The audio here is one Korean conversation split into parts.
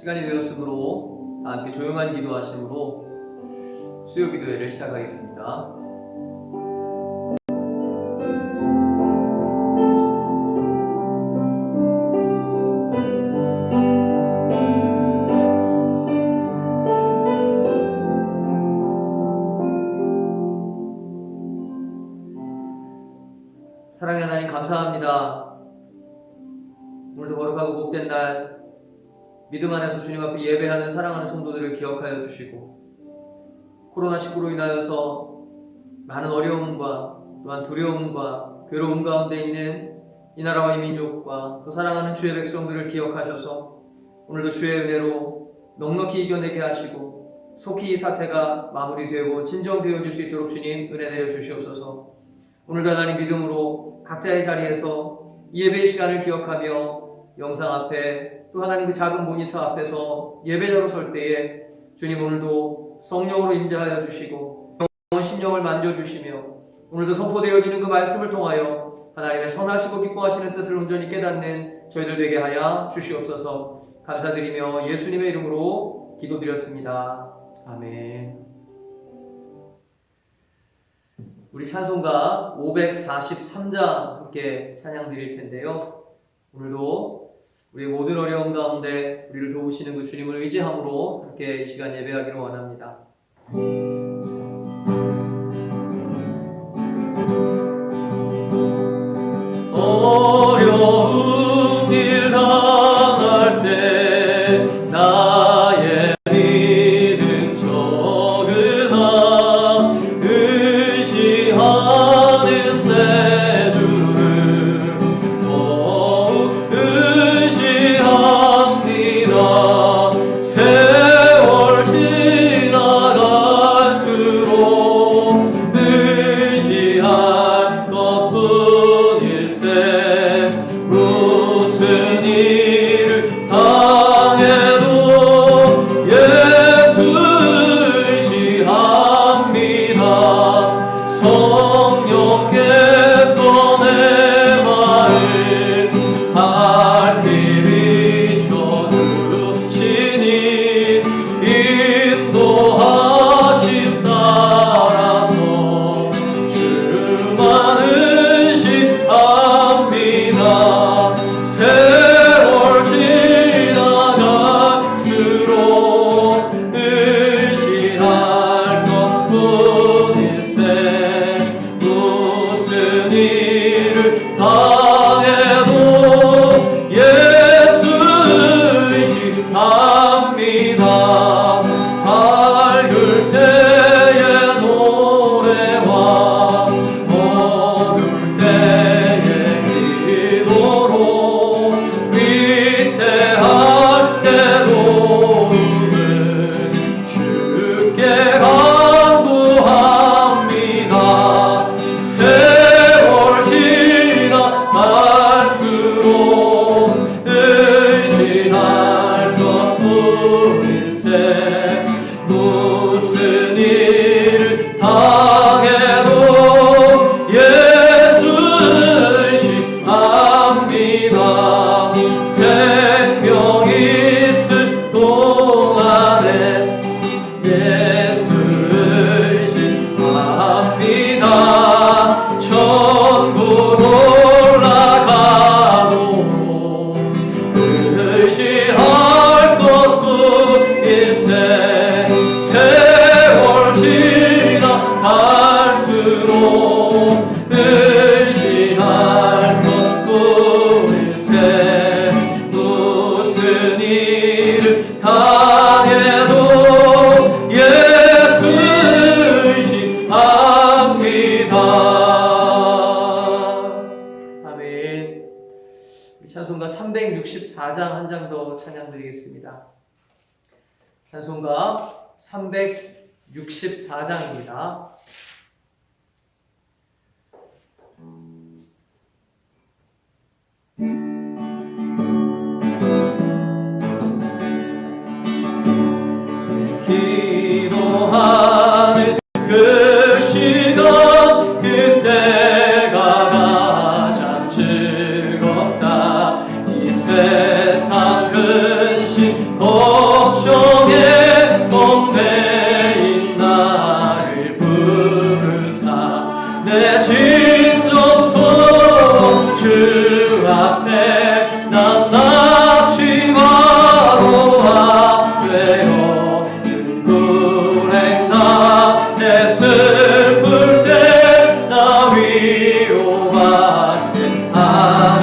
시간이 되었으므로 다 함께 조용한 기도하심으로 수요 기도회를 시작하겠습니다. 사랑의 하나님 감사합니다. 오늘도 거룩하고 복된 날 믿음 안에서 주님 앞에 예배하는 사랑하는 성도들을 기억하여 주시고 코로나19로 인하여서 많은 어려움과 또한 두려움과 괴로움 가운데 있는 이 나라와 이 민족과 또 사랑하는 주의 백성들을 기억하셔서 오늘도 주의 은혜로 넉넉히 이겨내게 하시고 속히 이 사태가 마무리되고 진정되어질 수 있도록 주님 은혜 내려 주시옵소서. 오늘도 하나님 믿음으로 각자의 자리에서 이 예배의 시간을 기억하며 영상 앞에 또 하나님 그 작은 모니터 앞에서 예배자로 설 때에 주님 오늘도 성령으로 임재하여 주시고 영혼 심령을 만져주시며 오늘도 선포되어지는 그 말씀을 통하여 하나님의 선하시고 기뻐하시는 뜻을 온전히 깨닫는 저희들 되게 하여 주시옵소서. 감사드리며 예수님의 이름으로 기도드렸습니다. 아멘. 우리 찬송가 543장 함께 찬양 드릴 텐데요. 오늘도 우리 모든 어려움 가운데 우리를 도우시는 그 주님을 의지함으로 함께 이 시간 예배하기를 원합니다. 어려운 일 당할 때 나의 믿음 적으나 의지하는 내 주를 더욱 의지합니다. 세월 지나갈수록 의지할 것뿐일세. 무슨 일을 당해도 예수 의지합니다. 성령께서 내 마음 밝히 비춰주시니 인도하심 따라서 주만 의지합니다. 세월 지나갈수록 의지할 것뿐일세. 무슨 일을 당해도 예수 의지합니다. 밝을 때의 노래와 어두울 때의 기도로 위태할 때도 주께 간구합니다. 세월 지나갈수록 의지할 것뿐일세. 무슨 일을 당해도 예수 의지합니다. 생명 있을 동안에 예수 의지합니다. 천국 올라가도 의지할 것뿐일세. 세월 지나갈수록 의지할 것뿐일세. 무슨 일을 당해도 예수 의지합니다. 아멘. 우리 찬송가 364장 한 장 더 찬양 드리겠습니다. 찬송가 364장입니다. 기도하는 그 시간 그때가 가장 즐겁다. 이 세상 근심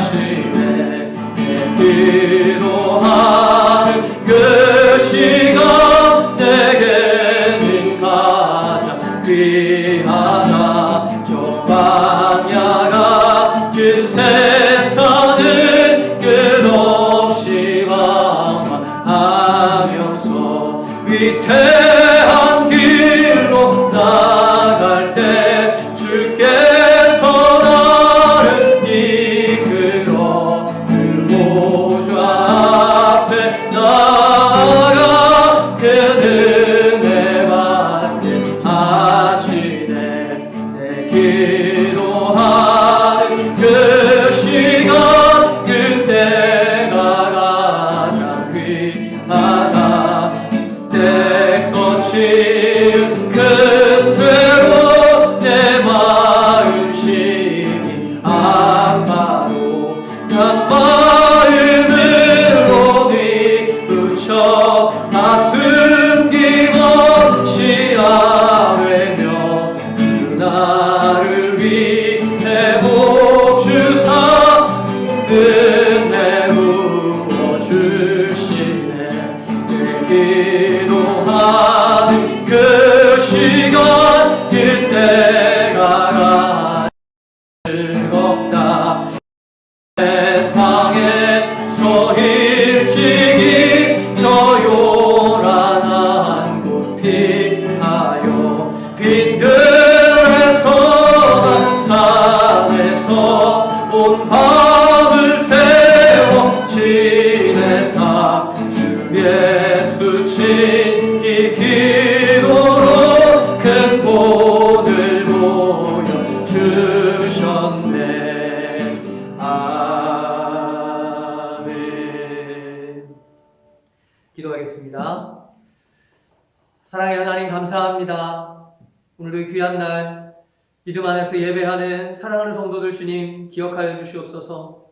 하시네. 기도하는 그 시간 내게는 가장 귀하다. 저 광야가 긴 세상을 끝없이 방황하면서 위태한 길로 나갈 때 주께서 나를 이끌어 그 보좌 앞에 나아가 그 은혜 받게 하시네. 내 기도하는 그 시간 그때가 가장 귀하다. 때 거친 큰 죄로 내 마음심이 아파도 난 마음으로 뉘우쳐 가슴 김없이 아뢰며 그 나를 위해 복 주사 은혜 부어 주시네. 내 기도하는 그 시간 그때가 즐겁다. 세상에서 일찍이 저 요란한 곳 피하여 빈들에서 산에서 온 밤을 새워 지내사 주 예수 친히 기도로 큰 본을 보여 주셨네. 아멘. 기도하겠습니다. 사랑의 하나님 감사합니다. 오늘도 이 귀한 날 믿음 안에서 예배하는 사랑하는 성도들 주님 기억하여 주시옵소서.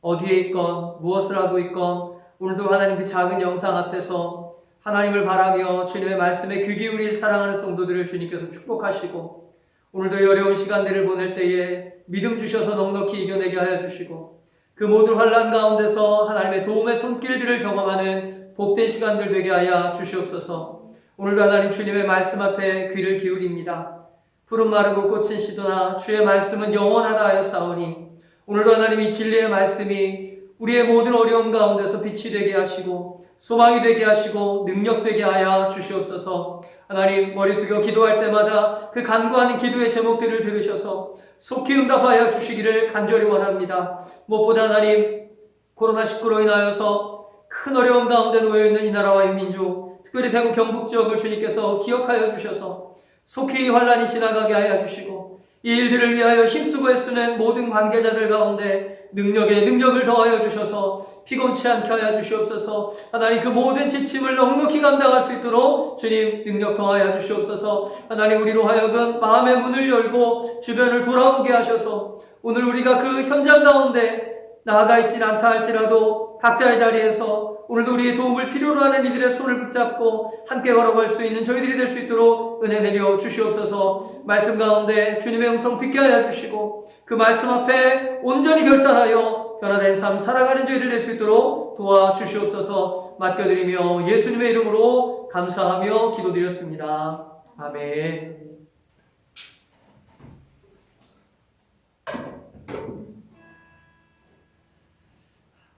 어디에 있건 무엇을 하고 있건 오늘도 하나님 그 작은 영상 앞에서 하나님을 바라며 주님의 말씀에 귀 기울일 사랑하는 성도들을 주님께서 축복하시고 오늘도 이 어려운 시간들을 보낼 때에 믿음 주셔서 넉넉히 이겨내게 하여 주시고 그 모든 환난 가운데서 하나님의 도움의 손길들을 경험하는 복된 시간들 되게 하여 주시옵소서. 오늘도 하나님 주님의 말씀 앞에 귀를 기울입니다. 푸른 마르고 꽃은 시도나 주의 말씀은 영원하다 하였사오니 오늘도 하나님 이 진리의 말씀이 우리의 모든 어려움 가운데서 빛이 되게 하시고 소망이 되게 하시고 능력 되게 하여 주시옵소서. 하나님 머리 숙여 기도할 때마다 그 간구하는 기도의 제목들을 들으셔서 속히 응답하여 주시기를 간절히 원합니다. 무엇보다 하나님 코로나19로 인하여서 큰 어려움 가운데 놓여있는 이 나라와 이 민족 특별히 대구 경북 지역을 주님께서 기억하여 주셔서 속히 이 환란이 지나가게 하여 주시고 이 일들을 위하여 힘쓰고 애쓰는 모든 관계자들 가운데 능력에 능력을 더하여 주셔서 피곤치 않게 하여 주시옵소서. 하나님 그 모든 지침을 넉넉히 감당할 수 있도록 주님 능력 더하여 주시옵소서. 하나님 우리로 하여금 마음의 문을 열고 주변을 돌아보게 하셔서 오늘 우리가 그 현장 가운데 나아가 있진 않다 할지라도 각자의 자리에서 오늘도 우리의 도움을 필요로 하는 이들의 손을 붙잡고 함께 걸어갈 수 있는 저희들이 될 수 있도록 은혜 내려 주시옵소서. 말씀 가운데 주님의 음성 듣게 하여 주시고 그 말씀 앞에 온전히 결단하여 변화된 삶 살아가는 저희들 될 수 있도록 도와주시옵소서. 맡겨드리며 예수님의 이름으로 감사하며 기도드렸습니다. 아멘.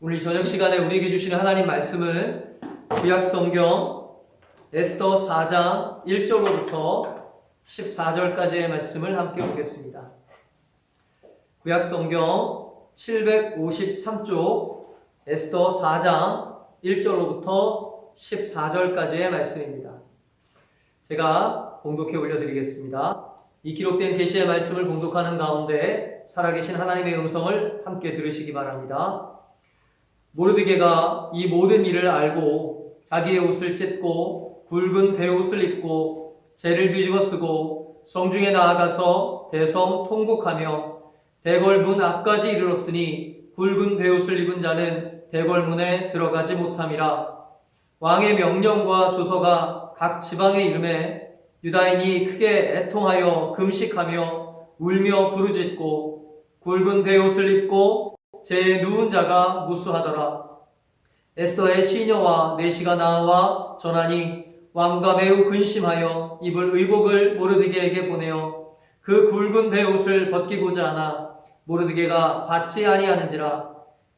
오늘 저녁 시간에 우리에게 주시는 하나님 말씀은 구약성경 에스더 4장 1절로부터 14절까지의 말씀을 함께 보겠습니다. 구약성경 753쪽 에스더 4장 1절로부터 14절까지의 말씀입니다. 제가 봉독해 올려드리겠습니다. 이 기록된 계시의 말씀을 봉독하는 가운데 살아계신 하나님의 음성을 함께 들으시기 바랍니다. 모르드게가 이 모든 일을 알고 자기의 옷을 찢고 굵은 베옷을 입고 재를 뒤집어 쓰고 성중에 나아가서 대성 통곡하며 대궐 문 앞까지 이르렀으니 굵은 베옷을 입은 자는 대궐 문에 들어가지 못함이라. 왕의 명령과 조서가 각 지방에 이름에 유다인이 크게 애통하여 금식하며 울며 부르짖고 굵은 베옷을 입고 제 누운 자가 무수하더라. 에스더의 시녀와 내시가 나와 전하니 왕후가 매우 근심하여 입을 의복을 모르드게에게 보내어 그 굵은 베옷을 벗기고자 하나 모르드게가 받지 아니하는지라.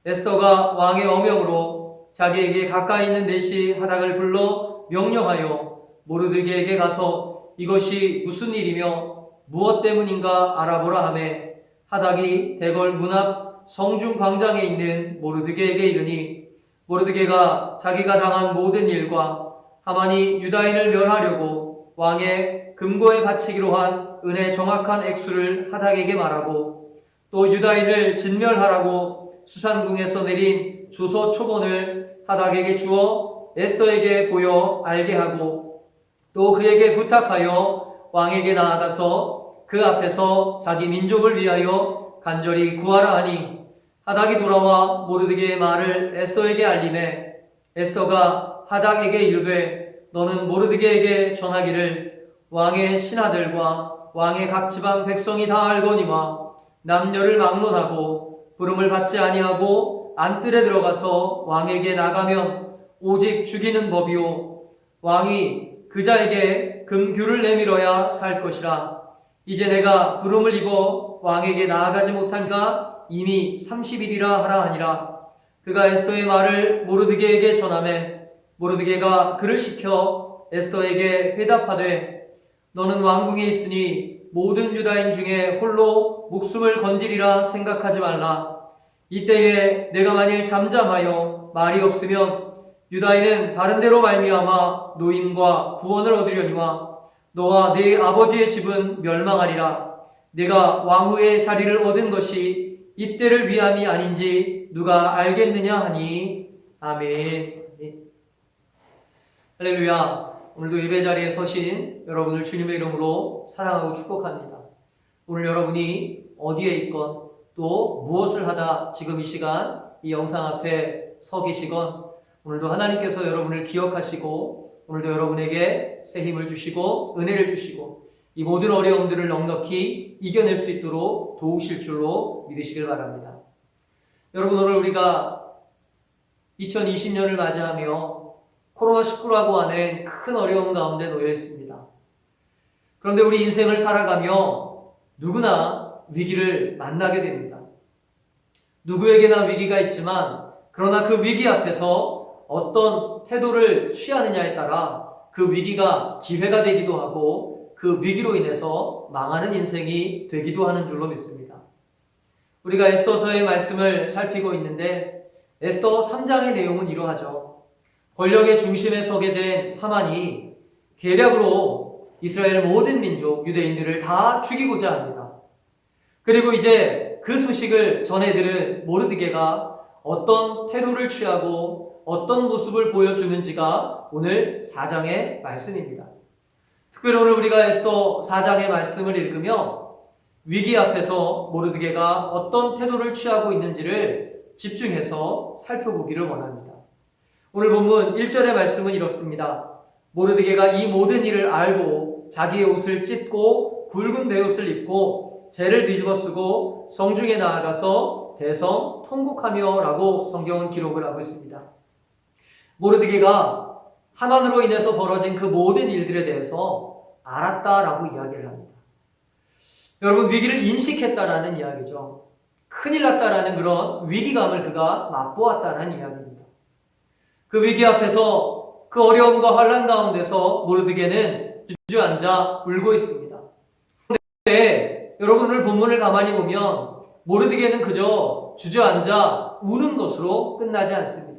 에스더가 왕의 어명으로 자기에게 가까이 있는 내시 하닥을 불러 명령하여 모르드게에게 가서 이것이 무슨 일이며 무엇 때문인가 알아보라 하매 하닥이 대궐 문 앞 성중 광장에 있는 모르드게에게 이르니 모르드게가 자기가 당한 모든 일과 하만이 유다인을 멸하려고 왕의 금고에 바치기로 한 은혜 정확한 액수를 하닥에게 말하고 또 유다인을 진멸하라고 수산궁에서 내린 조서 초본을 하닥에게 주어 에스더에게 보여 알게 하고 또 그에게 부탁하여 왕에게 나아가서 그 앞에서 자기 민족을 위하여 간절히 구하라 하니 하닥이 돌아와 모르드게의 말을 에스더에게 알림해 에스더가 하닥에게 이르되 너는 모르드게에게 전하기를 왕의 신하들과 왕의 각 지방 백성이 다 알거니와 남녀를 막론하고 부름을 받지 아니하고 안뜰에 들어가서 왕에게 나가면 오직 죽이는 법이요 왕이 그자에게 금규를 내밀어야 살 것이라. 이제 내가 부름을 입어 왕에게 나아가지 못한 가 이미 30일이라 하라 하니라. 그가 에스더의 말을 모르드게에게 전하매 모르드게가 그를 시켜 에스더에게 회답하되 너는 왕궁에 있으니 모든 유다인 중에 홀로 목숨을 건지리라 생각하지 말라. 이때에 내가 만일 잠잠하여 말이 없으면 유다인은 다른 데로 말미암아 노임과 구원을 얻으려니와 너와 네 아버지의 집은 멸망하리라. 내가 왕후의 자리를 얻은 것이 이때를 위함이 아닌지 누가 알겠느냐 하니. 아멘. 할렐루야. 오늘도 예배 자리에 서신 여러분을 주님의 이름으로 사랑하고 축복합니다. 오늘 여러분이 어디에 있건 또 무엇을 하다 지금 이 시간 이 영상 앞에 서 계시건 오늘도 하나님께서 여러분을 기억하시고 오늘도 여러분에게 새 힘을 주시고 은혜를 주시고 이 모든 어려움들을 넉넉히 이겨낼 수 있도록 도우실 줄로 믿으시길 바랍니다. 여러분, 오늘 우리가 2020년을 맞이하며 코로나19라고 하는 큰 어려움 가운데 놓여 있습니다. 그런데 우리 인생을 살아가며 누구나 위기를 만나게 됩니다. 누구에게나 위기가 있지만 그러나 그 위기 앞에서 어떤 태도를 취하느냐에 따라 그 위기가 기회가 되기도 하고 그 위기로 인해서 망하는 인생이 되기도 하는 줄로 믿습니다. 우리가 에스더서의 말씀을 살피고 있는데 에스더 3장의 내용은 이러하죠. 권력의 중심에 서게 된 하만이 계략으로 이스라엘 모든 민족 유대인들을 다 죽이고자 합니다. 그리고 이제 그 소식을 전해들은 모르드게가 어떤 태도를 취하고 어떤 모습을 보여주는지가 오늘 4장의 말씀입니다. 특별히 오늘 우리가 에스더 4장의 말씀을 읽으며 위기 앞에서 모르드게가 어떤 태도를 취하고 있는지를 집중해서 살펴보기를 원합니다. 오늘 본문 1절의 말씀은 이렇습니다. 모르드게가 이 모든 일을 알고 자기의 옷을 찢고 굵은 베옷을 입고 재를 뒤집어 쓰고 성중에 나아가서 대성 통곡하며 라고 성경은 기록을 하고 있습니다. 모르드게가 하만으로 인해서 벌어진 그 모든 일들에 대해서 알았다라고 이야기를 합니다. 여러분, 위기를 인식했다라는 이야기죠. 큰일 났다라는 그런 위기감을 그가 맛보았다는 이야기입니다. 그 위기 앞에서 그 어려움과 환난 가운데서 모르드게는 주저앉아 울고 있습니다. 그런데 여러분, 오늘 본문을 가만히 보면 모르드게는 그저 주저앉아 우는 것으로 끝나지 않습니다.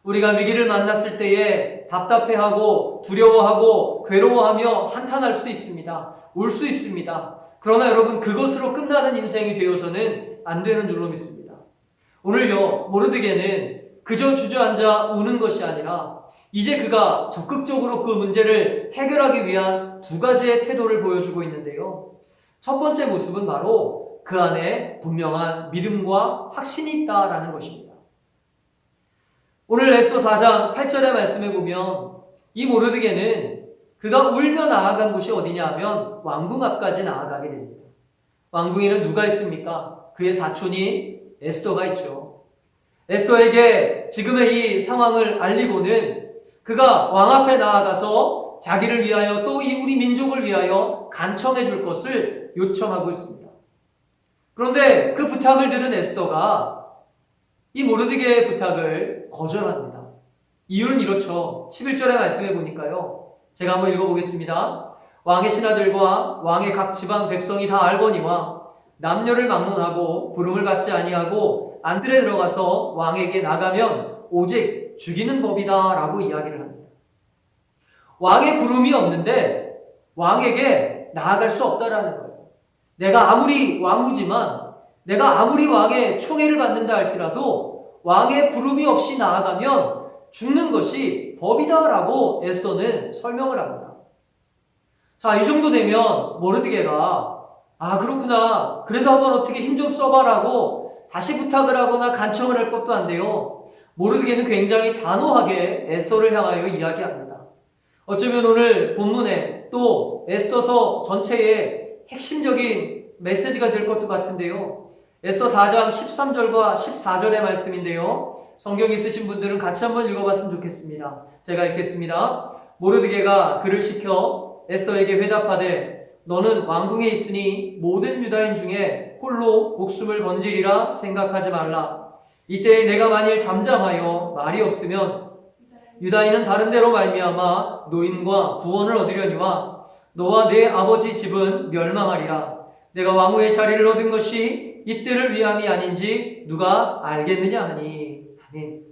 우리가 위기를 만났을 때에 답답해하고 두려워하고 괴로워하며 한탄할 수 있습니다. 울 수 있습니다. 그러나 여러분, 그것으로 끝나는 인생이 되어서는 안 되는 줄로 믿습니다. 오늘요, 모르드게는 그저 주저앉아 우는 것이 아니라 이제 그가 적극적으로 그 문제를 해결하기 위한 두 가지의 태도를 보여주고 있는데요. 첫 번째 모습은 바로 그 안에 분명한 믿음과 확신이 있다라는 것입니다. 오늘 에스더 4장 8절의 말씀에 보면 이 모르드게는 그가 울며 나아간 곳이 어디냐 하면 왕궁 앞까지 나아가게 됩니다. 왕궁에는 누가 있습니까? 그의 사촌인 에스더가 있죠. 에스더에게 지금의 이 상황을 알리고는 그가 왕 앞에 나아가서 자기를 위하여 또 이 우리 민족을 위하여 간청해 줄 것을 요청하고 있습니다. 그런데 그 부탁을 들은 에스더가 이 모르드게의 부탁을 거절합니다. 이유는 이렇죠. 11절의 말씀에 보니까요. 제가 한번 읽어보겠습니다. 왕의 신하들과 왕의 각 지방 백성이 다 알거니와 남녀를 막론하고 부름을 받지 아니하고 안뜰에 들어가서 왕에게 나가면 오직 죽이는 법이다 라고 이야기를 합니다. 왕의 부름이 없는데 왕에게 나아갈 수 없다라는 거예요. 내가 아무리 왕후지만 내가 아무리 왕의 총애를 받는다 할지라도 왕의 부름이 없이 나아가면 죽는 것이 법이다라고 에스더는 설명을 합니다. 자, 이 정도 되면 모르드게가 그렇구나. 그래도 한번 어떻게 힘 좀 써봐라고 다시 부탁을 하거나 간청을 할 것도 안 돼요. 모르드게는 굉장히 단호하게 에스더를 향하여 이야기합니다. 어쩌면 오늘 본문에 또 에스더서 전체의 핵심적인 메시지가 될 것도 같은데요. 에스더 4장 13절과 14절의 말씀인데요. 성경 있으신 분들은 같이 한번 읽어봤으면 좋겠습니다. 제가 읽겠습니다. 모르드게가 그를 시켜 에스더에게 회답하되 너는 왕궁에 있으니 모든 유다인 중에 홀로 목숨을 건지리라 생각하지 말라. 이때에 내가 만일 잠잠하여 말이 없으면 유다인은 다른 데로 말미암아 노임과 구원을 얻으려니와 너와 내 아버지 집은 멸망하리라. 내가 왕후의 자리를 얻은 것이 이때를 위함이 아닌지 누가 알겠느냐 하니. 아멘.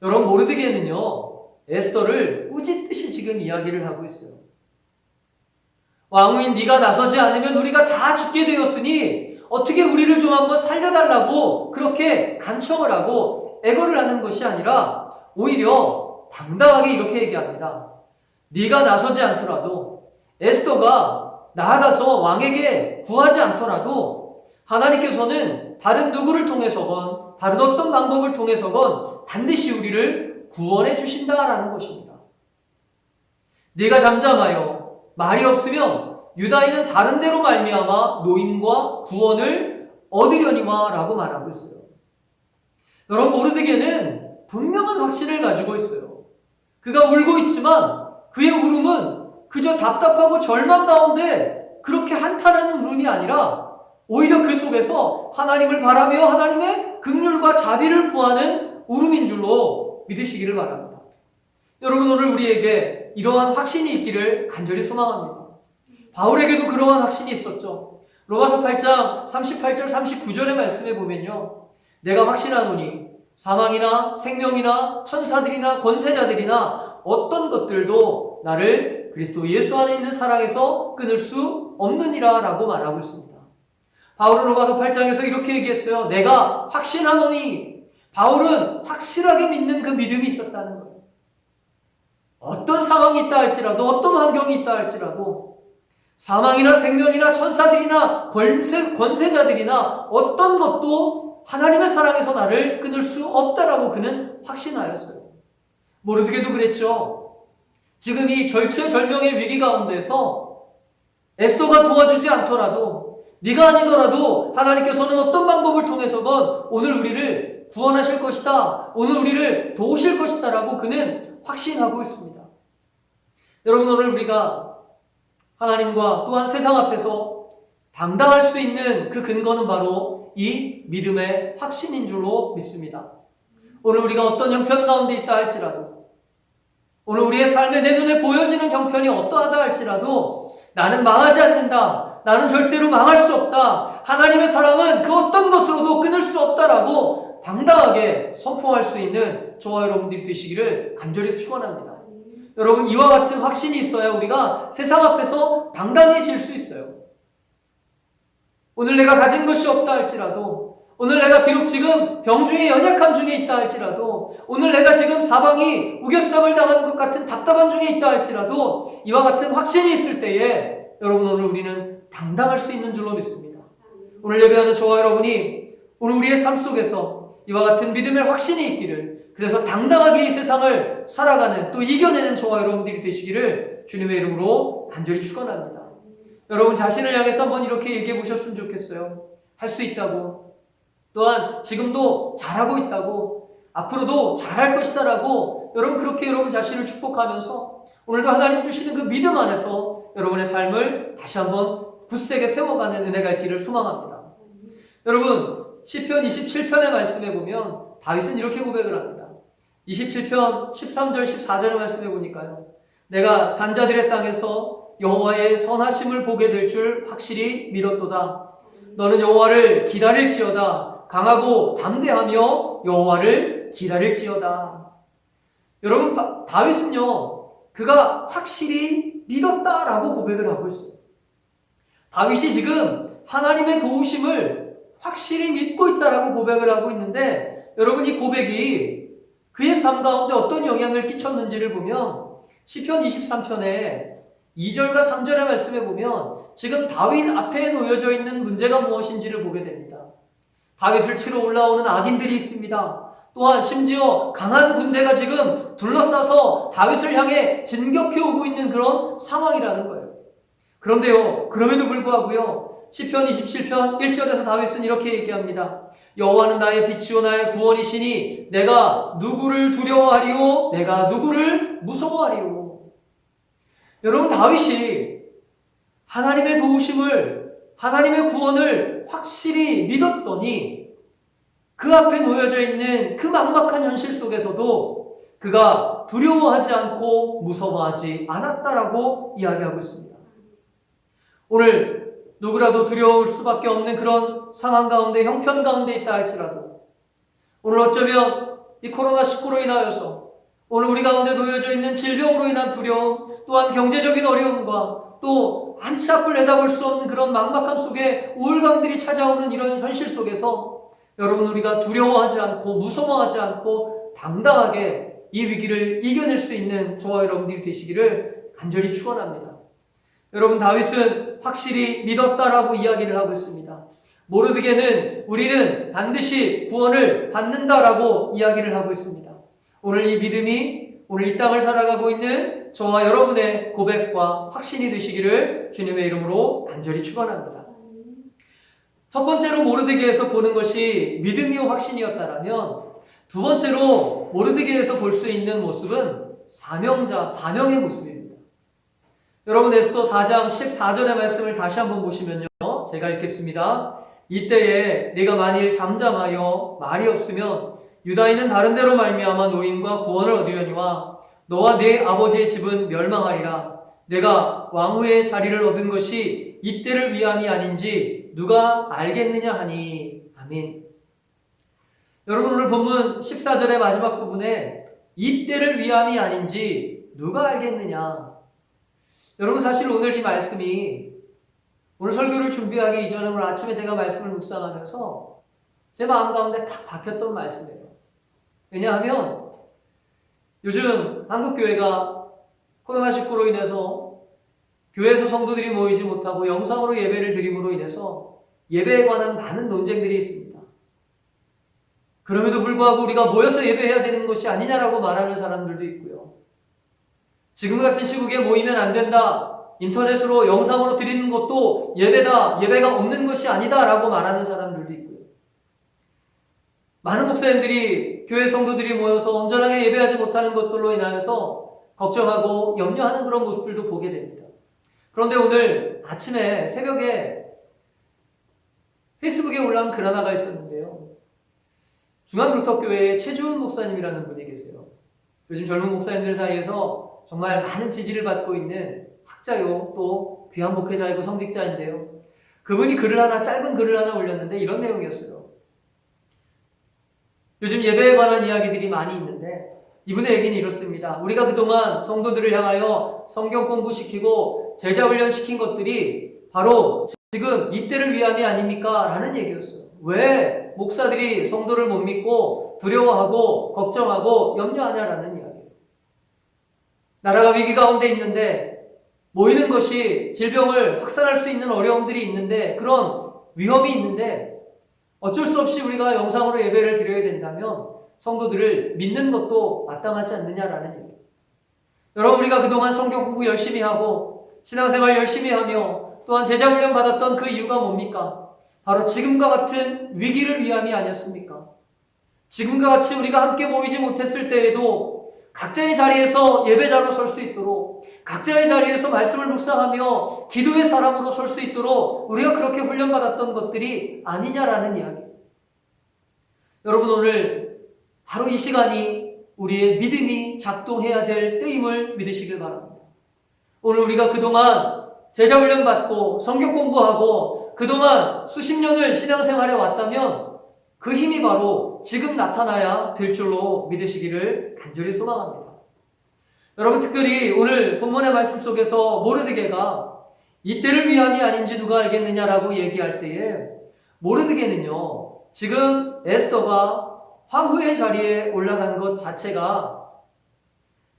여러분, 모르드게는요 에스더를 꾸짖듯이 지금 이야기를 하고 있어요. 왕후인 네가 나서지 않으면 우리가 다 죽게 되었으니 어떻게 우리를 좀 한번 살려달라고 그렇게 간청을 하고 애걸을 하는 것이 아니라 오히려 당당하게 이렇게 얘기합니다. 네가 나서지 않더라도 에스더가 나아가서 왕에게 구하지 않더라도 하나님께서는 다른 누구를 통해서건 다른 어떤 방법을 통해서건 반드시 우리를 구원해 주신다라는 것입니다. 네가 잠잠하여 말이 없으면 유다인은 다른 데로 말미암아 노임과 구원을 얻으려니와 라고 말하고 있어요. 여러분, 모르드게는 분명한 확신을 가지고 있어요. 그가 울고 있지만 그의 울음은 그저 답답하고 절망 가운데 그렇게 한탄하는 울음이 아니라 오히려 그 속에서 하나님을 바라며 하나님의 긍휼과 자비를 구하는 울음인 줄로 믿으시기를 바랍니다. 여러분, 오늘 우리에게 이러한 확신이 있기를 간절히 소망합니다. 바울에게도 그러한 확신이 있었죠. 로마서 8장 38절 39절의 말씀에 보면요. 내가 확신하노니 사망이나 생명이나 천사들이나 권세자들이나 어떤 것들도 나를 그리스도 예수 안에 있는 사랑에서 끊을 수 없느니라 라고 말하고 있습니다. 바울은 로마서 8장에서 이렇게 얘기했어요. 내가 확신하노니. 바울은 확실하게 믿는 그 믿음이 있었다는 거예요. 어떤 상황이 있다 할지라도 어떤 환경이 있다 할지라도 사망이나 생명이나 천사들이나 권세자들이나 어떤 것도 하나님의 사랑에서 나를 끊을 수 없다라고 그는 확신하였어요. 모르드게도 그랬죠. 지금 이 절체절명의 위기 가운데서 에스더가 도와주지 않더라도 네가 아니더라도 하나님께서는 어떤 방법을 통해서건 오늘 우리를 구원하실 것이다. 오늘 우리를 도우실 것이다 라고 그는 확신하고 있습니다. 여러분, 오늘 우리가 하나님과 또한 세상 앞에서 당당할 수 있는 그 근거는 바로 이 믿음의 확신인 줄로 믿습니다. 오늘 우리가 어떤 형편 가운데 있다 할지라도 오늘 우리의 삶에 내 눈에 보여지는 형편이 어떠하다 할지라도 나는 망하지 않는다. 나는 절대로 망할 수 없다. 하나님의 사랑은 그 어떤 것으로도 끊을 수 없다라고 당당하게 선포할 수 있는 저와 여러분들이 되시기를 간절히 축원합니다. 여러분, 이와 같은 확신이 있어야 우리가 세상 앞에서 당당해질 수 있어요. 오늘 내가 가진 것이 없다 할지라도 오늘 내가 비록 지금 병 중에 연약함 중에 있다 할지라도 오늘 내가 지금 사방이 우겨쌈을 당하는 것 같은 답답한 중에 있다 할지라도 이와 같은 확신이 있을 때에 여러분, 오늘 우리는 당당할 수 있는 줄로 믿습니다. 오늘 예배하는 저와 여러분이 오늘 우리의 삶 속에서 이와 같은 믿음의 확신이 있기를, 그래서 당당하게 이 세상을 살아가는 또 이겨내는 저와 여러분들이 되시기를 주님의 이름으로 간절히 축원합니다. 여러분 자신을 향해서 한번 이렇게 얘기해 보셨으면 좋겠어요. 할 수 있다고, 또한 지금도 잘하고 있다고, 앞으로도 잘할 것이다라고 여러분 그렇게 여러분 자신을 축복하면서 오늘도 하나님 주시는 그 믿음 안에서 여러분의 삶을 다시 한번 굳세게 세워가는 은혜가 있기를 소망합니다. 여러분 시편 27편의 말씀에 보면 다윗은 이렇게 고백을 합니다. 27편 13절 14절의 말씀에 보니까요, 내가 산자들의 땅에서 여호와의 선하심을 보게 될 줄 확실히 믿었도다. 너는 여호와를 기다릴지어다. 강하고 담대하며 여호와를 기다릴지어다. 여러분 다윗은요, 그가 확실히 믿었다라고 고백을 하고 있어요. 다윗이 지금 하나님의 도우심을 확실히 믿고 있다라고 고백을 하고 있는데, 여러분 이 고백이 그의 삶 가운데 어떤 영향을 끼쳤는지를 보면 시편 23편에 2절과 3절의 말씀에 보면 지금 다윗 앞에 놓여져 있는 문제가 무엇인지를 보게 됩니다. 다윗을 치러 올라오는 악인들이 있습니다. 또한 심지어 강한 군대가 지금 둘러싸서 다윗을 향해 진격해 오고 있는 그런 상황이라는 거예요. 그런데요, 그럼에도 불구하고요, 시편 27편 1절에서 다윗은 이렇게 얘기합니다. 여호와는 나의 빛이요 나의 구원이시니 내가 누구를 두려워하리요 내가 누구를 무서워하리요. 여러분 다윗이 하나님의 도우심을, 하나님의 구원을 확실히 믿었더니 그 앞에 놓여져 있는 그 막막한 현실 속에서도 그가 두려워하지 않고 무서워하지 않았다라고 이야기하고 있습니다. 오늘 누구라도 두려울 수밖에 없는 그런 상황 가운데, 형편 가운데 있다 할지라도 오늘 어쩌면 이 코로나19로 인하여서 오늘 우리 가운데 놓여져 있는 질병으로 인한 두려움, 또한 경제적인 어려움과 또 한치 앞을 내다볼 수 없는 그런 막막함 속에 우울감들이 찾아오는 이런 현실 속에서 여러분 우리가 두려워하지 않고 무서워하지 않고 당당하게 이 위기를 이겨낼 수 있는 저와 여러분들이 되시기를 간절히 축원합니다. 여러분 다윗은 확실히 믿었다라고 이야기를 하고 있습니다. 모르드게는 우리는 반드시 구원을 받는다라고 이야기를 하고 있습니다. 오늘 이 믿음이 오늘 이 땅을 살아가고 있는 저와 여러분의 고백과 확신이 되시기를 주님의 이름으로 간절히 축원합니다. 첫 번째로 모르드게에서 보는 것이 믿음이요 확신이었다라면, 두 번째로 모르드게에서 볼 수 있는 모습은 사명의 모습입니다. 여러분 에스더 4장 14절의 말씀을 다시 한번 보시면요, 제가 읽겠습니다. 이때에 네가 만일 잠잠하여 말이 없으면 유다인은 다른 데로 말미암아 노임과 구원을 얻으려니와 너와 네 아버지의 집은 멸망하리라. 내가 왕후의 자리를 얻은 것이 이때를 위함이 아닌지 누가 알겠느냐 하니. 아멘. 여러분 오늘 본문 14절의 마지막 부분에 이때를 위함이 아닌지 누가 알겠느냐. 여러분 사실 오늘 이 말씀이 오늘 설교를 준비하기 이전에 오늘 아침에 제가 말씀을 묵상하면서 제 마음 가운데 딱 박혔던 말씀이에요. 왜냐하면 요즘 한국교회가 코로나19로 인해서 교회에서 성도들이 모이지 못하고 영상으로 예배를 드림으로 인해서 예배에 관한 많은 논쟁들이 있습니다. 그럼에도 불구하고 우리가 모여서 예배해야 되는 것이 아니냐라고 말하는 사람들도 있고요. 지금 같은 시국에 모이면 안 된다. 인터넷으로 영상으로 드리는 것도 예배다. 예배가 없는 것이 아니다. 라고 말하는 사람들도 있고요. 많은 목사님들이 교회 성도들이 모여서 온전하게 예배하지 못하는 것들로 인하여서 걱정하고 염려하는 그런 모습들도 보게 됩니다. 그런데 오늘 아침에 새벽에 페이스북에 올라온 글 하나가 있었는데요. 중앙루터교회의 최주은 목사님이라는 분이 계세요. 요즘 젊은 목사님들 사이에서 정말 많은 지지를 받고 있는 학자요, 또 귀한 목회자이고 성직자인데요. 그분이 짧은 글을 하나 올렸는데 이런 내용이었어요. 요즘 예배에 관한 이야기들이 많이 있는데 이분의 얘기는 이렇습니다. 우리가 그동안 성도들을 향하여 성경 공부시키고 제자 훈련시킨 것들이 바로 지금 이때를 위함이 아닙니까? 라는 얘기였어요. 왜 목사들이 성도를 못 믿고 두려워하고 걱정하고 염려하냐라는 이야기예요. 나라가 위기 가운데 있는데 모이는 것이 질병을 확산할 수 있는 어려움들이 있는데 그런 위험이 있는데 어쩔 수 없이 우리가 영상으로 예배를 드려야 된다면 성도들을 믿는 것도 마땅하지 않느냐라는 얘기예요. 여러분 우리가 그동안 성경 공부 열심히 하고 신앙생활 열심히 하며 또한 제자 훈련 받았던 그 이유가 뭡니까? 바로 지금과 같은 위기를 위함이 아니었습니까? 지금과 같이 우리가 함께 모이지 못했을 때에도 각자의 자리에서 예배자로 설 수 있도록, 각자의 자리에서 말씀을 묵상하며 기도의 사람으로 설 수 있도록 우리가 그렇게 훈련받았던 것들이 아니냐라는 이야기. 여러분, 오늘 바로 이 시간이 우리의 믿음이 작동해야 될 때임을 믿으시길 바랍니다. 오늘 우리가 그동안 제자훈련 받고 성경 공부하고 그동안 수십 년을 신앙생활에 왔다면 그 힘이 바로 지금 나타나야 될 줄로 믿으시기를 간절히 소망합니다. 여러분, 특별히 오늘 본문의 말씀 속에서 모르드게가 이때를 위함이 아닌지 누가 알겠느냐라고 얘기할 때에 모르드게는요, 지금 에스더가 황후의 자리에 올라간 것 자체가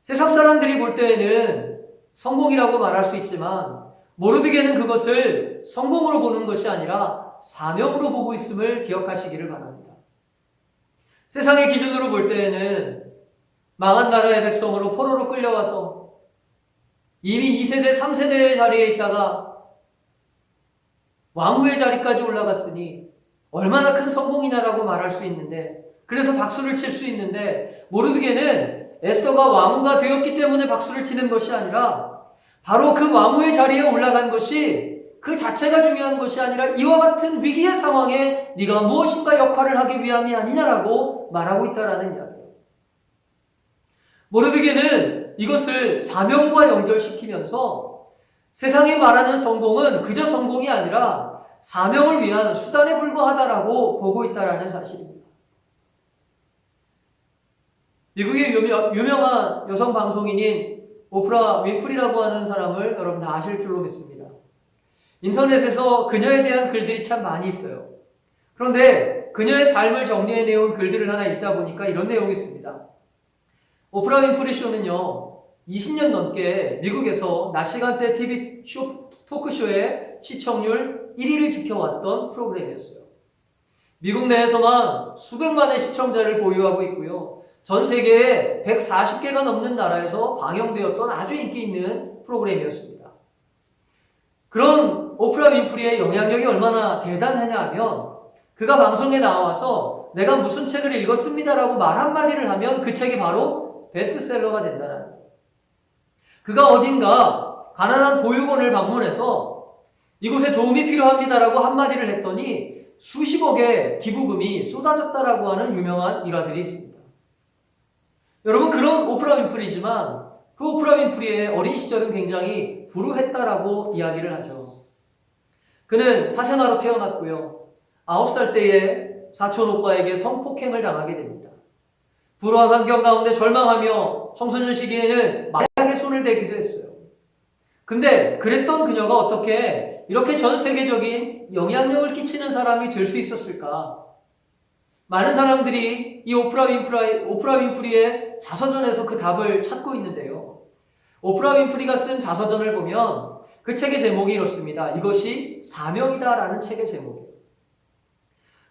세상 사람들이 볼 때에는 성공이라고 말할 수 있지만 모르드게는 그것을 성공으로 보는 것이 아니라 사명으로 보고 있음을 기억하시기를 바랍니다. 세상의 기준으로 볼 때에는 망한 나라의 백성으로 포로로 끌려와서 이미 2세대, 3세대의 자리에 있다가 왕후의 자리까지 올라갔으니 얼마나 큰 성공이냐라고 말할 수 있는데, 그래서 박수를 칠 수 있는데, 모르드게는 에스더가 왕후가 되었기 때문에 박수를 치는 것이 아니라 바로 그 왕후의 자리에 올라간 것이 그 자체가 중요한 것이 아니라 이와 같은 위기의 상황에 네가 무엇인가 역할을 하기 위함이 아니냐라고 말하고 있다라는 이야기예요. 모르드게는 이것을 사명과 연결시키면서 세상이 말하는 성공은 그저 성공이 아니라 사명을 위한 수단에 불과하다라고 보고 있다라는 사실입니다. 미국의 유명한 여성 방송인인 오프라 윈프리라고 하는 사람을 여러분 다 아실 줄로 믿습니다. 인터넷에서 그녀에 대한 글들이 참 많이 있어요. 그런데 그녀의 삶을 정리해내온 글들을 하나 읽다 보니까 이런 내용이 있습니다. 오프라 윈프리 쇼는요, 20년 넘게 미국에서 낮 시간대 TV 토크쇼의 시청률 1위를 지켜왔던 프로그램이었어요. 미국 내에서만 수백만의 시청자를 보유하고 있고요. 전 세계에 140개가 넘는 나라에서 방영되었던 아주 인기 있는 프로그램이었습니다. 그런 오프라 윈프리의 영향력이 얼마나 대단하냐 하면 그가 방송에 나와서 내가 무슨 책을 읽었습니다라고 말 한마디를 하면 그 책이 바로 베스트셀러가 된다는 거예요. 그가 어딘가 가난한 보육원을 방문해서 이곳에 도움이 필요합니다라고 한마디를 했더니 수십억의 기부금이 쏟아졌다라고 하는 유명한 일화들이 있습니다. 여러분, 그런 오프라 윈프리지만 그 오프라 윈프리의 어린 시절은 굉장히 불우했다라고 이야기를 하죠. 그는 사생아로 태어났고요. 9살 때에 사촌 오빠에게 성폭행을 당하게 됩니다. 불우한 환경 가운데 절망하며 청소년 시기에는 마약에 손을 대기도 했어요. 근데 그랬던 그녀가 어떻게 이렇게 전 세계적인 영향력을 끼치는 사람이 될 수 있었을까? 많은 사람들이 이 오프라 윈프리의 자서전에서 그 답을 찾고 있는데요. 오프라 윈프리가 쓴 자서전을 보면 그 책의 제목이 이렇습니다. 이것이 사명이다라는 책의 제목이에요.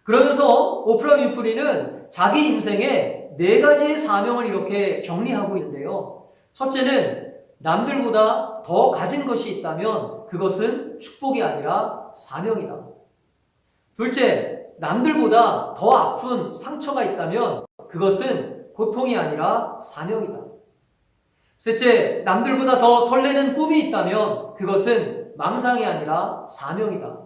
그러면서 오프라 윈프리는 자기 인생에 4가지의 사명을 이렇게 정리하고 있는데요. 첫째는 남들보다 더 가진 것이 있다면 그것은 축복이 아니라 사명이다. 둘째, 남들보다 더 아픈 상처가 있다면 그것은 고통이 아니라 사명이다. 셋째, 남들보다 더 설레는 꿈이 있다면 그것은 망상이 아니라 사명이다.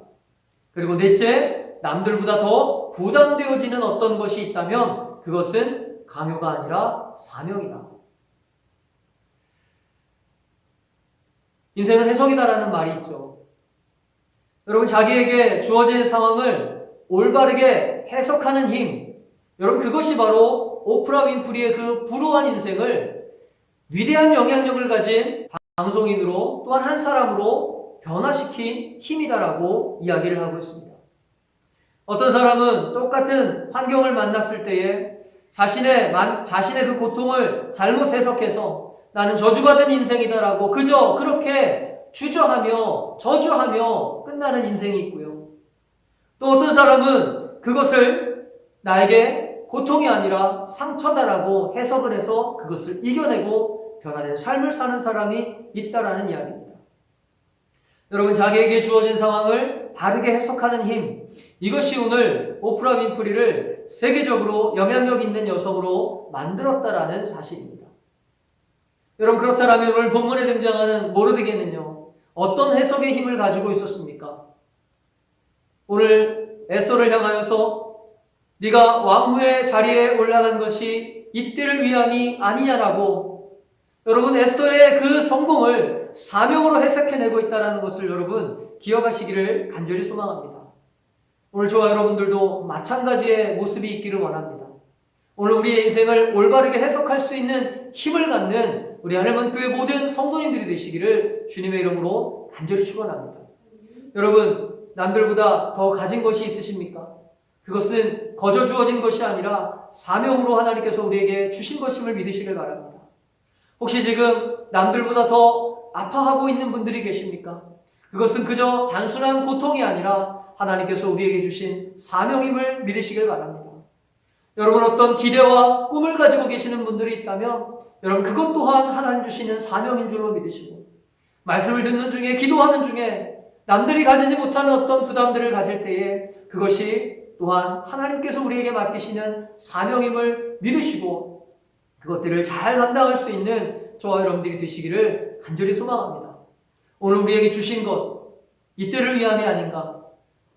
그리고 넷째, 남들보다 더 부담되어지는 어떤 것이 있다면 그것은 강요가 아니라 사명이다. 인생은 해석이다라는 말이 있죠. 여러분, 자기에게 주어진 상황을 올바르게 해석하는 힘, 여러분, 그것이 바로 오프라 윈프리의 그 불우한 인생을 위대한 영향력을 가진 방송인으로 또한 한 사람으로 변화시킨 힘이다라고 이야기를 하고 있습니다. 어떤 사람은 똑같은 환경을 만났을 때에 자신의 그 고통을 잘못 해석해서 나는 저주받은 인생이다라고 그저 그렇게 주저하며 저주하며 끝나는 인생이 있고요. 또 어떤 사람은 그것을 나에게 고통이 아니라 상처다라고 해석을 해서 그것을 이겨내고 변화된 삶을 사는 사람이 있다라는 이야기입니다. 여러분, 자기에게 주어진 상황을 바르게 해석하는 힘, 이것이 오늘 오프라 윈프리를 세계적으로 영향력 있는 여성으로 만들었다라는 사실입니다. 여러분, 그렇다면 오늘 본문에 등장하는 모르드게는요, 어떤 해석의 힘을 가지고 있었습니까? 오늘 에스더를 향하여서 네가 왕후의 자리에 올라간 것이 이때를 위함이 아니냐라고, 여러분, 에스더의 그 성공을 사명으로 해석해내고 있다는 것을 여러분 기억하시기를 간절히 소망합니다. 오늘 저와 여러분들도 마찬가지의 모습이 있기를 원합니다. 오늘 우리의 인생을 올바르게 해석할 수 있는 힘을 갖는 우리 하늘문 교회 모든 성도님들이 되시기를 주님의 이름으로 간절히 축원합니다. 여러분, 남들보다 더 가진 것이 있으십니까? 그것은 거저 주어진 것이 아니라 사명으로 하나님께서 우리에게 주신 것임을 믿으시길 바랍니다. 혹시 지금 남들보다 더 아파하고 있는 분들이 계십니까? 그것은 그저 단순한 고통이 아니라 하나님께서 우리에게 주신 사명임을 믿으시길 바랍니다. 여러분, 어떤 기대와 꿈을 가지고 계시는 분들이 있다면 여러분, 그것 또한 하나님 주시는 사명인 줄로 믿으시고, 말씀을 듣는 중에, 기도하는 중에 남들이 가지지 못하는 어떤 부담들을 가질 때에 그것이 또한 하나님께서 우리에게 맡기시는 사명임을 믿으시고 그것들을 잘 감당할 수 있는 저와 여러분들이 되시기를 간절히 소망합니다. 오늘 우리에게 주신 것, 이때를 위함이 아닌가?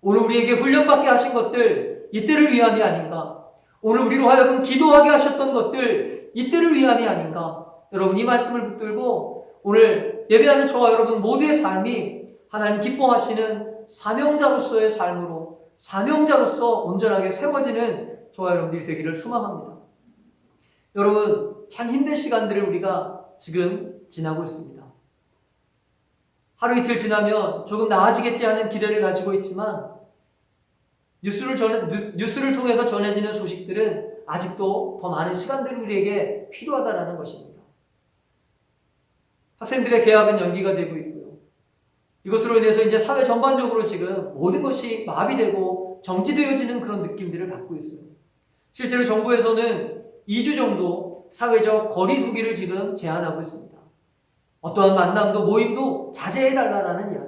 오늘 우리에게 훈련받게 하신 것들, 이때를 위함이 아닌가? 오늘 우리로 하여금 기도하게 하셨던 것들, 이때를 위함이 아닌가? 여러분, 이 말씀을 붙들고 오늘 예배하는 저와 여러분 모두의 삶이 하나님 기뻐하시는 사명자로서의 삶으로, 사명자로서 온전하게 세워지는 저와 여러분들이 되기를 소망합니다. 여러분, 참 힘든 시간들을 우리가 지금 지나고 있습니다. 하루 이틀 지나면 조금 나아지겠지 하는 기대를 가지고 있지만 뉴스를 통해서 전해지는 소식들은 아직도 더 많은 시간들이 우리에게 필요하다는 것입니다. 학생들의 개학은 연기가 되고 있고요. 이것으로 인해서 이제 사회 전반적으로 지금 모든 것이 마비되고 정지되어지는 그런 느낌들을 받고 있어요. 실제로 정부에서는 2주 정도 사회적 거리 두기를 지금 제한하고 있습니다. 어떠한 만남도 모임도 자제해달라는 이야기.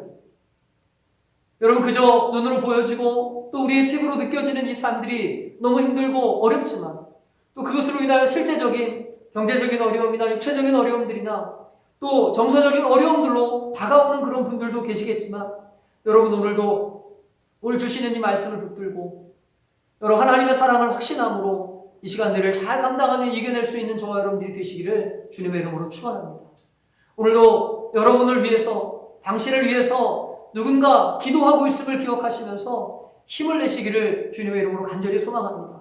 여러분, 그저 눈으로 보여지고 또 우리의 피부로 느껴지는 이 삶들이 너무 힘들고 어렵지만 또 그것으로 인하여 실제적인 경제적인 어려움이나 육체적인 어려움들이나 또 정서적인 어려움들로 다가오는 그런 분들도 계시겠지만 여러분, 오늘도 오늘 주시는 이 말씀을 붙들고 여러분 하나님의 사랑을 확신함으로 이 시간들을 잘 감당하며 이겨낼 수 있는 저와 여러분들이 되시기를 주님의 이름으로 축원합니다. 오늘도 여러분을 위해서, 당신을 위해서 누군가 기도하고 있음을 기억하시면서 힘을 내시기를 주님의 이름으로 간절히 소망합니다.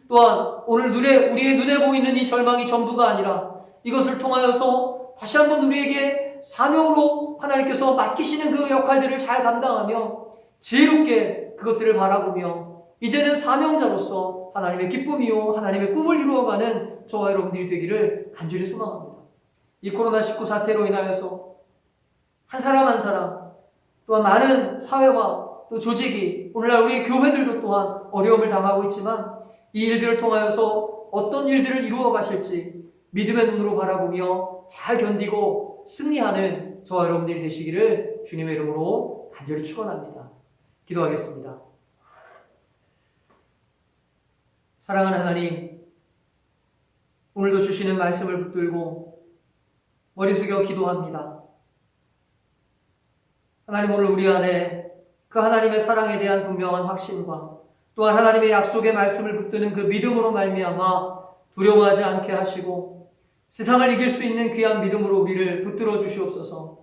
또한 오늘 우리의 눈에 보이는 이 절망이 전부가 아니라 이것을 통하여서 다시 한번 우리에게 사명으로 하나님께서 맡기시는 그 역할들을 잘 감당하며 지혜롭게 그것들을 바라보며 이제는 사명자로서 하나님의 기쁨이요 하나님의 꿈을 이루어가는 저와 여러분들이 되기를 간절히 소망합니다. 이 코로나19 사태로 인하여서 한 사람 한 사람 또한 많은 사회와 또 조직이 오늘날 우리 교회들도 또한 어려움을 당하고 있지만 이 일들을 통하여서 어떤 일들을 이루어 가실지 믿음의 눈으로 바라보며 잘 견디고 승리하는 저와 여러분들이 되시기를 주님의 이름으로 간절히 축원합니다. 기도하겠습니다. 사랑하는 하나님, 오늘도 주시는 말씀을 붙들고 머리 숙여 기도합니다. 하나님, 오늘 우리 안에 그 하나님의 사랑에 대한 분명한 확신과 또한 하나님의 약속의 말씀을 붙드는 그 믿음으로 말미암아 두려워하지 않게 하시고 세상을 이길 수 있는 귀한 믿음으로 우리를 붙들어 주시옵소서.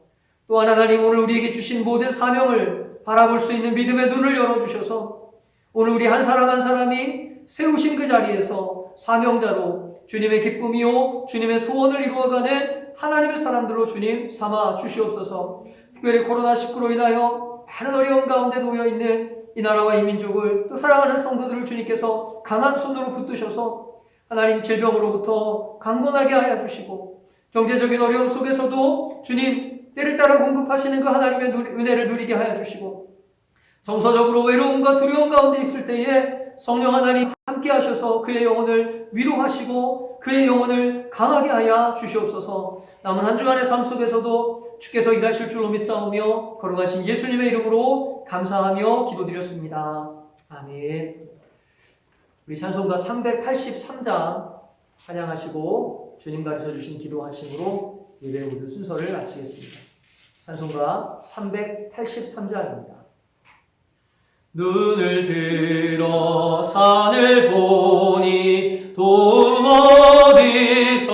또한 하나님, 오늘 우리에게 주신 모든 사명을 바라볼 수 있는 믿음의 눈을 열어주셔서 오늘 우리 한 사람 한 사람이 세우신 그 자리에서 사명자로 주님의 기쁨이요 주님의 소원을 이루어가는 하나님의 사람들로 주님 삼아 주시옵소서. 특별히 코로나19로 인하여 많은 어려움 가운데 놓여있는 이 나라와 이 민족을 또 사랑하는 성도들을 주님께서 강한 손으로 붙드셔서 하나님 질병으로부터 강건하게 하여 주시고 경제적인 어려움 속에서도 주님 때를 따라 공급하시는 그 하나님의 은혜를 누리게 하여 주시고 정서적으로 외로움과 두려움 가운데 있을 때에 성령 하나님 함께 하셔서 그의 영혼을 위로하시고 그의 영혼을 강하게 하여 주시옵소서. 남은 한 주간의 삶 속에서도 주께서 일하실 줄로 믿사오며 거룩하신 예수님의 이름으로 감사하며 기도드렸습니다. 아멘. 우리 찬송가 383장 찬양하시고 주님 가르쳐 주신 기도하심으로 예배 모든 순서를 마치겠습니다. 찬송가 383장입니다. 눈을 들어 산을 보니 도움 어디서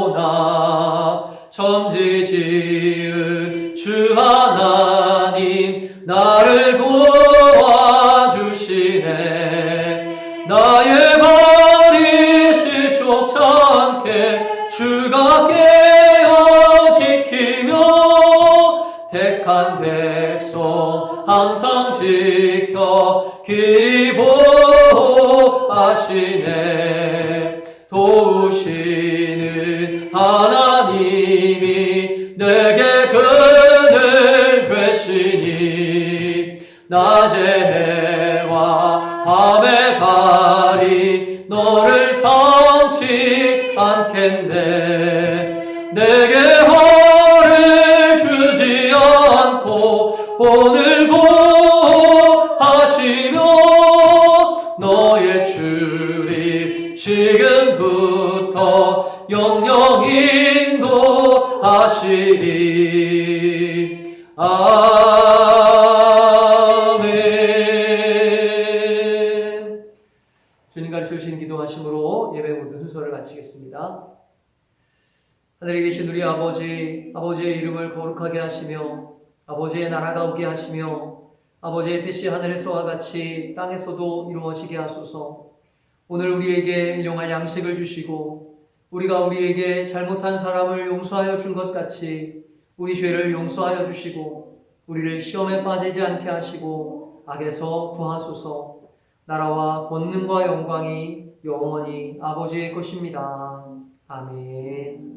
오나 천지 지은 주 하나님 나를 도와주시네. 나의 발이 실족치 않게 주가 깨어 지키며 택한 백성 항상 지켜 길이 보호하시네. 도우시는 하나님이 내게 그늘 되시니 낮의 해와 밤의 달이 너를 삼지 않겠네. 내게 허를 주지 않고 오늘 보호하시며 너의 출입 지금부터 영영 인도하시리. 아멘. 주님 가르쳐 주신 기도하심으로 예배 모든 순서를 마치겠습니다. 하늘에 계신 우리 아버지, 아버지의 이름을 거룩하게 하시며 아버지의 나라가 오게 하시며 아버지의 뜻이 하늘에서와 같이 땅에서도 이루어지게 하소서. 오늘 우리에게 일용할 양식을 주시고 우리가 우리에게 잘못한 사람을 용서하여 준 것 같이 우리 죄를 용서하여 주시고 우리를 시험에 빠지지 않게 하시고 악에서 구하소서. 나라와 권능과 영광이 영원히 아버지의 것입니다. 아멘.